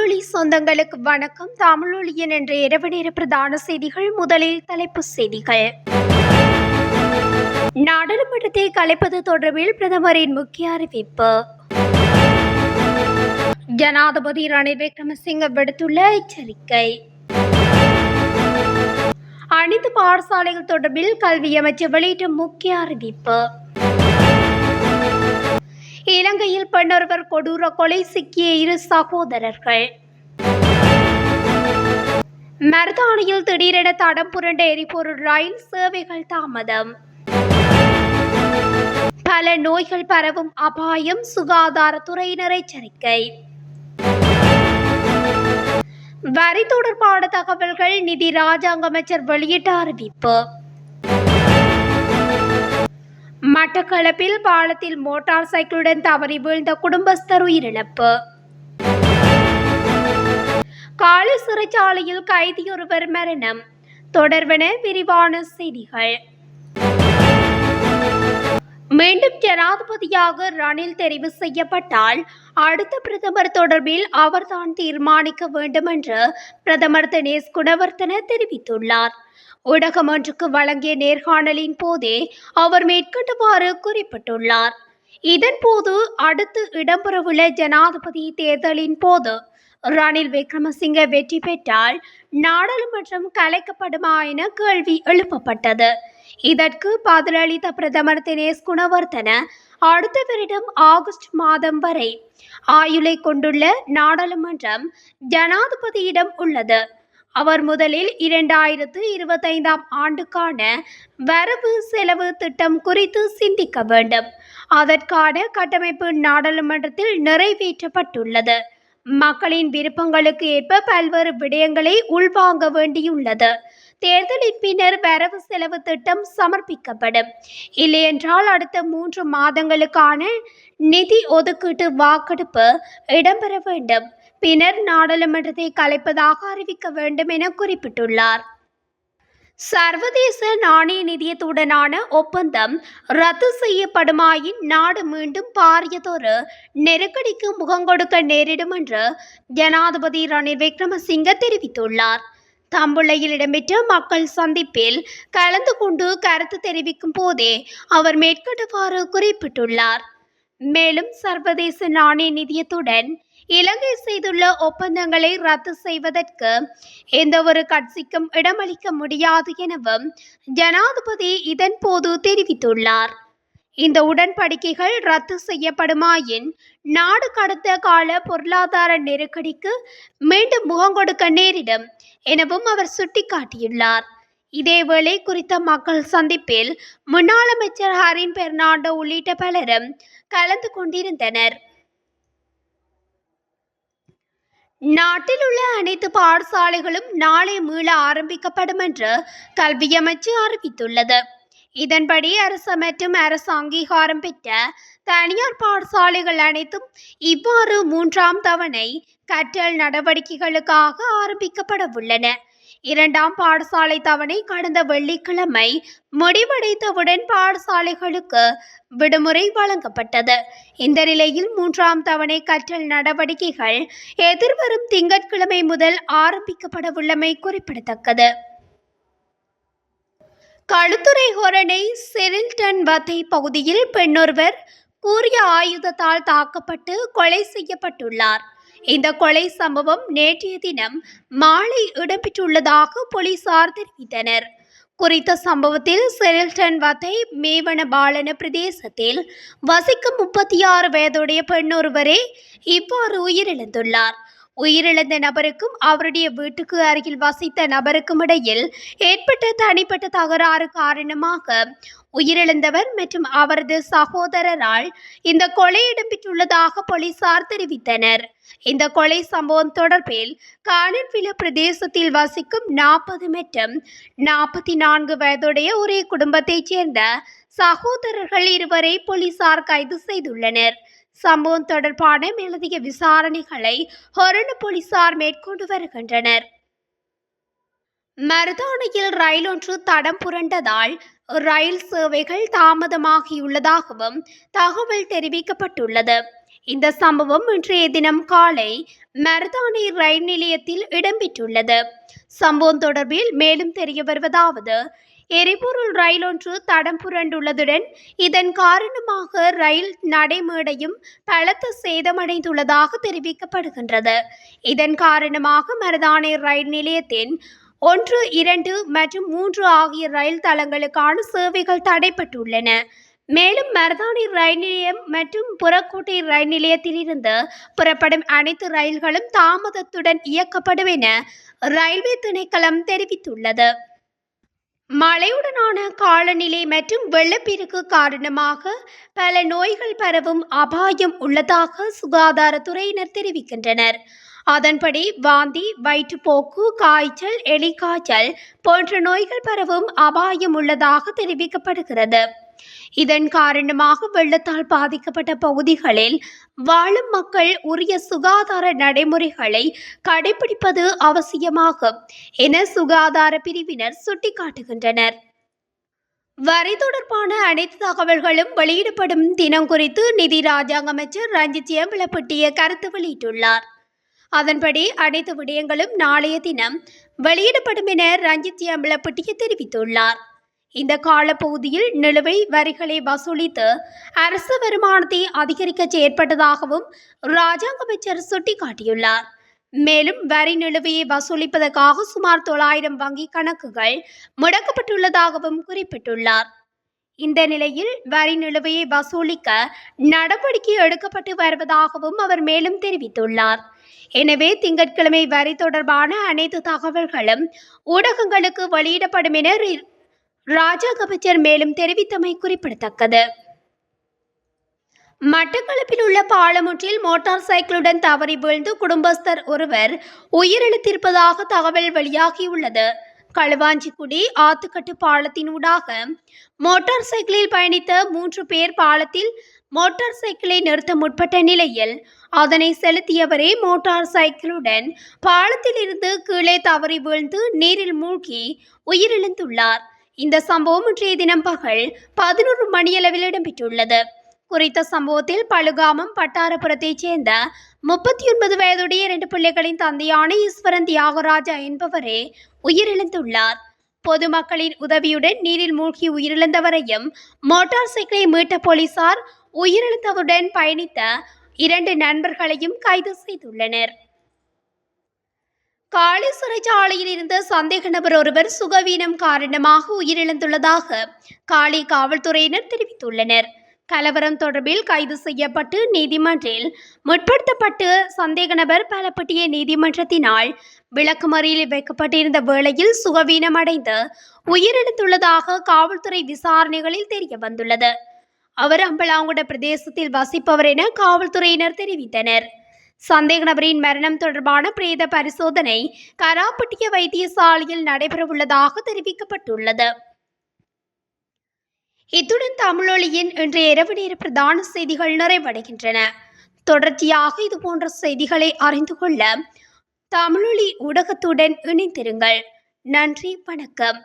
தமிழொலி சொந்தங்களுக்கு வணக்கம். தமிழொலியின் என்ற இரவு நேர பிரதான செய்திகள். முதலில் தலைப்புச் செய்திகள். நாடாளுமன்றத்தை கலைப்பது தொடர்பில் பிரதமரின் முக்கிய அறிவிப்பு. ஜனாதிபதி ரணில் விக்ரமசிங்க விடுத்துள்ள எச்சரிக்கை. அனைத்து பாடசாலைகள் தொடர்பில் கல்வி அமைச்சர் வெளியிட்ட முக்கிய அறிவிப்பு. இலங்கையில் பெண்ணொருவர் கொடூர கொலை, சிக்கிய இரு சகோதரர்கள். மருதாணியில் திடீரென தடம் புரண்ட எரிபொருள் ரயில் சேவைகள் தாமதம். பல நோய்கள் பரவும் அபாயம், சுகாதாரத்துறையினர் எச்சரிக்கை. வரி தொடர்பான தகவல்கள், நிதி ராஜாங்க அமைச்சர் வெளியிட்ட அறிவிப்பு. மட்டக்களப்பில் பாலத்தில் மோட்டார் சைக்கிளுடன் தவறி வீழ்ந்த குடும்பஸ்தர் உயிரிழப்பு. காலி சிறைச்சாலையில் கைதியொருவர் மரணம். தொடர்பென விரிவான செய்திகள். மீண்டும் ஜனாதிபதியாக ரணில் தெரிவு செய்யப்பட்டால் அடுத்த பிரதமர் தொடர்பில் அவர்தான் தீர்மானிக்க வேண்டும் என்று பிரதமர் தினேஷ் குணவர்த்தன தெரிவித்துள்ளார். ஊடகம் ஒன்றுக்கு வழங்கிய நேர்காணலின் போதே அவர் மேற்கண்டவாறு குறிப்பிட்டுள்ளார். இதன்போது அடுத்து இடம்பெறவுள்ள ஜனாதிபதி தேர்தலின் போது ரணில் விக்ரமசிங்க வெற்றி பெற்றால் நாடாளுமன்றம் கலைக்கப்படுமா என கேள்வி எழுப்பப்பட்டது. இதற்கு பதிலளித்த பிரதமர் தினேஷ் குணவர்த்தன, அடுத்த வருடம் ஆகஸ்ட் மாதம் வரை ஆயுளை கொண்டுள்ள நாடாளுமன்றம் ஜனாதிபதியிடம் உள்ளது. அவர் முதலில் 2025 ஆண்டுக்கான வரவு செலவு திட்டம் குறித்து சிந்திக்க வேண்டும். அதற்கான கட்டமைப்பு நாடாளுமன்றத்தில் நிறைவேற்றப்பட்டுள்ளது. மக்களின் விருப்பங்களுக்கு ஏற்ப பல்வேறு விடயங்களை உள்வாங்க வேண்டியுள்ளது. தேர்தலின் பின்னர் வரவு செலவு திட்டம் சமர்ப்பிக்கப்படும். இல்லையென்றால் அடுத்த 3 மாதங்களுக்கான நிதி ஒதுக்கீட்டு வாக்கெடுப்பு இடம்பெற வேண்டும். பின்னர் நாடாளுமன்றத்தை கலைப்பதாக அறிவிக்க வேண்டும் என குறிப்பிட்டுள்ளார். சர்வதேச நாணய நிதியத்துடனான ஒப்பந்தம் ரத்து செய்யப்படுமாயின் நாடு மீண்டும் பாரியதொரு நெருக்கடிக்கு முகங்கொடுக்க நேரிடும் என்று ஜனாதிபதி ரணில் விக்ரமசிங்க தெரிவித்துள்ளார். தம்புள்ளையில் இடம்பெற்ற மக்கள் சந்திப்பில் கலந்து கொண்டு கருத்து தெரிவிக்கும் போதே அவர் மேற்கண்டவாறு குறிப்பிட்டுள்ளார். மேலும் சர்வதேச நாணய நிதியத்துடன் இலங்கை செய்துள்ள ஒப்பந்தங்களை ரத்து செய்வதற்கு எந்த ஒரு கட்சிக்கும் இடமளிக்க முடியாது எனவும் ஜனாதிபதி இதன் போது தெரிவித்துள்ளார். இந்த உடன்படிக்கைகள் ரத்து செய்யப்படுமாயின் நாடு கடந்த கால பொருளாதார நெருக்கடிக்கு மீண்டும் முகங்கொடுக்க நேரிடும் எனவும் அவர் சுட்டிக்காட்டியுள்ளார். இதேவேளை குறித்த மக்கள் சந்திப்பில் முன்னாள் அமைச்சர் ஹரின் பெர்னாண்டோ உள்ளிட்ட பலரும் கலந்து கொண்டிருந்தனர். நாட்டில் உள்ள அனைத்து பாடசாலைகளும் நாளை மீள ஆரம்பிக்கப்படும் என்று கல்வி அமைச்சு அறிவித்துள்ளது. இதன்படி அரசு மற்றும் அரசு அங்கீகாரம் பெற்ற தனியார் பாடசாலைகள் அனைத்தும் இவ்வாறு 3ஆம் தவணை கற்றல் நடவடிக்கைகளுக்காக ஆரம்பிக்கப்பட உள்ளன. 2ஆம் பாடசாலை தவணை கடந்த வெள்ளிக்கிழமை முடிவடைந்தவுடன் பாடசாலைகளுக்கு விடுமுறை வழங்கப்பட்டது. இந்த நிலையில் 3ஆம் தவணை கற்றல் நடவடிக்கைகள் எதிர்வரும் திங்கட்கிழமை முதல் ஆரம்பிக்கப்பட உள்ளமை குறிப்பிடத்தக்கது. களுத்துறை ஹொரணை செரில்டன் வத்தை பகுதியில் பெண்ணொருவர் கூரிய ஆயுதத்தால் தாக்கப்பட்டு கொலை செய்யப்பட்டுள்ளார். இந்த கொலை சம்பவம் நேற்றைய தினம் மாலை இடம்பெற்றுள்ளதாக போலீசார் தெரிவித்தனர். குறித்த சம்பவத்தில் செரில்டன் வத்தை மேவனபாலன பிரதேசத்தில் வசிக்கும் 36 வயதுடைய பெண்ணொருவரே இவ்வாறு உயிரிழந்துள்ளார். உயிரிழந்த நபருக்கும் அவருடைய வீட்டுக்கு அருகில் வசித்த நபருக்கும் இடையில் ஏற்பட்ட தனிப்பட்ட தகராறு காரணமாக உயிரிழந்தவர் மற்றும் அவரது சகோதரரால் இந்த கொலை இடம்பெற்றுள்ளதாக போலீசார் தெரிவித்தனர். இந்த கொலை சம்பவம் தொடர்பில் கானன்வில பிரதேசத்தில் வசிக்கும் 40 மற்றும் 44 வயதுடைய ஒரே குடும்பத்தைச் சேர்ந்த சகோதரர்கள் இருவரை போலீசார் கைது செய்துள்ளனர். சம்பவம் தொடர்பான மேலதிக விசாரணைகளை ஹொரண போலீசார் மேற்கொண்டு வருகின்றனர். மருதாணியில் ரயில் ஒன்று தடம் புரண்டதால் ரயில் சேவைகள் தாமதமாகியுள்ளதாகவும் தகவல் தெரிவிக்கப்பட்டுள்ளது. இந்த சம்பவம் இன்றைய தினம் காலை மருதானை ரயில் நிலையத்தில் இடம்பெற்றுள்ளது. சம்பவம் தொடர்பில் மேலும் தெரிய வருவதாவது, எரிபொருள் ரயில் ஒன்று தடம் புரண்டுள்ளதுடன் இதன் காரணமாக ரயில் நடைமேடையும் பலத்த சேதமடைந்துள்ளதாக தெரிவிக்கப்படுகின்றது. இதன் காரணமாக மருதானை ரயில் நிலையத்தின் 1, 2 மற்றும் 3 ஆகிய ரயில் தளங்களுக்கான சேவைகள் தடைப்பட்டுள்ளன. மேலும் மருதானை ரயில் நிலையம் மற்றும் புறக்கோட்டை ரயில் நிலையத்திலிருந்து புறப்படும் அனைத்து ரயில்களும் தாமதத்துடன் இயக்கப்படும் என ரயில்வே திணைக்களம் தெரிவித்துள்ளது. மழையுடனான காலநிலை மற்றும் வெள்ளப்பெருக்கு காரணமாக பல நோய்கள் பரவும் அபாயம் உள்ளதாக சுகாதாரத்துறையினர் தெரிவிக்கின்றனர். அதன்படி வாந்தி, வயிற்றுப்போக்கு, காய்ச்சல், எலிக்காய்ச்சல் போன்ற நோய்கள் பரவும் அபாயம் உள்ளதாக தெரிவிக்கப்படுகிறது. இதன் காரணமாக வெள்ளத்தால் பாதிக்கப்பட்ட பகுதிகளில் வாழும் மக்கள் உரிய சுகாதார நடைமுறைகளை கடைபிடிப்பது அவசியமாகும் என சுகாதார பிரிவினர் சுட்டிக்காட்டுகின்றனர். வரி தொடர்பான அனைத்து தகவல்களும் வெளியிடப்படும் தினம் குறித்து நிதி ராஜாங்க அமைச்சர் ரஞ்சித் ஏம்பலப்பட்டிய கருத்து வெளியிட்டுள்ளார். அதன்படி அனைத்து விடயங்களும் நாளைய தினம் வெளியிடப்படும் என ரஞ்சித் ஏம்பலப்பட்டிய தெரிவித்துள்ளார். இந்த காலப்பகுதியில் நிலுவை வரிகளை வசூலித்து அரசு வருமானத்தை அதிகரிக்க செயற்பட்டதாகவும் ராஜாங்க அமைச்சர் சுட்டிக்காட்டியுள்ளார். மேலும் வரி நிலுவையை வசூலிப்பதற்காக சுமார் 900 வங்கி கணக்குகள் முடக்கப்பட்டுள்ளதாகவும் குறிப்பிட்டுள்ளார். இந்த நிலையில் வரி நிலுவையை வசூலிக்க நடவடிக்கை எடுக்கப்பட்டு வருவதாகவும் அவர் மேலும் தெரிவித்துள்ளார். எனவே திங்கட்கிழமை வரி தொடர்பான அனைத்து தகவல்களும் ஊடகங்களுக்கு வெளியிடப்படும் என ராஜாங்க அமைச்சர் மேலும் தெரிவித்தமை குறிப்பிடத்தக்கது. மட்டக்களப்பில் உள்ள பாலமொன்றில் மோட்டார் சைக்கிளுடன் தவறி வீழ்ந்து குடும்பஸ்தர் ஒருவர் உயிரிழந்திருப்பதாக தகவல் வெளியாகியுள்ளது. களுவாஞ்சிக்குடி ஆத்துக்கட்டு பாலத்தினூடாக மோட்டார் சைக்கிளில் பயணித்த 3 பேர் பாலத்தில் மோட்டார் சைக்கிளை நிறுத்த முற்பட்ட நிலையில் அதனை செலுத்தியவரே மோட்டார் சைக்கிளுடன் பாலத்தில் இருந்து கீழே தவறி வீழ்ந்து நீரில் மூழ்கி உயிரிழந்துள்ளார். இந்த சம்பவம் இன்றைய தினம் பகல் 11 மணியளவில் இடம்பெற்றுள்ளது. குறித்த சம்பவத்தில் பழுகாமம் பட்டாரபுரத்தைச் சேர்ந்த 39 வயதுடைய 2 பிள்ளைகளின் தந்தையான ஈஸ்வரன் தியாகராஜா என்பவரே உயிரிழந்துள்ளார். பொதுமக்களின் உதவியுடன் நீரில் மூழ்கி உயிரிழந்தவரையும் மோட்டார் சைக்கிளை மீட்ட போலீசார் உயிரிழந்தவருடன் பயணித்த 2 நண்பர்களையும் கைது செய்துள்ளனர். காலி சிறைச்சாலையில் இருந்த சந்தேக நபர் ஒருவர் சுகவீனம் காரணமாக உயிரிழந்துள்ளதாக காலி காவல்துறையினர் தெரிவித்துள்ளனர். கலவரம் தொடர்பில் கைது செய்யப்பட்டு நீதிமன்றில் முற்படுத்தப்பட்டு சந்தேக நபர் பலப்பட்டிய நீதிமன்றத்தினால் விளக்குமறியலில் வைக்கப்பட்டிருந்த வேளையில் சுகவீனம் அடைந்து உயிரிழந்துள்ளதாக காவல்துறை விசாரணைகளில் தெரிய வந்துள்ளது. அவர் அம்பலாங்குட பிரதேசத்தில் வசிப்பவர் என காவல்துறையினர் தெரிவித்தனர். சந்தேக நபரின் மரணம் தொடர்பான பிரேத பரிசோதனை கராப்பட்டிய வைத்தியசாலையில் நடைபெறவுள்ளதாக தெரிவிக்கப்பட்டுள்ளது. இத்துடன் தமிழொலியின் இன்றைய இரவு நேர பிரதான செய்திகள் நிறைவடைகின்றன. தொடர்ச்சியாக இதுபோன்ற செய்திகளை அறிந்து கொள்ள தமிழொலி ஊடகத்துடன் இணைந்திருங்கள். நன்றி, வணக்கம்.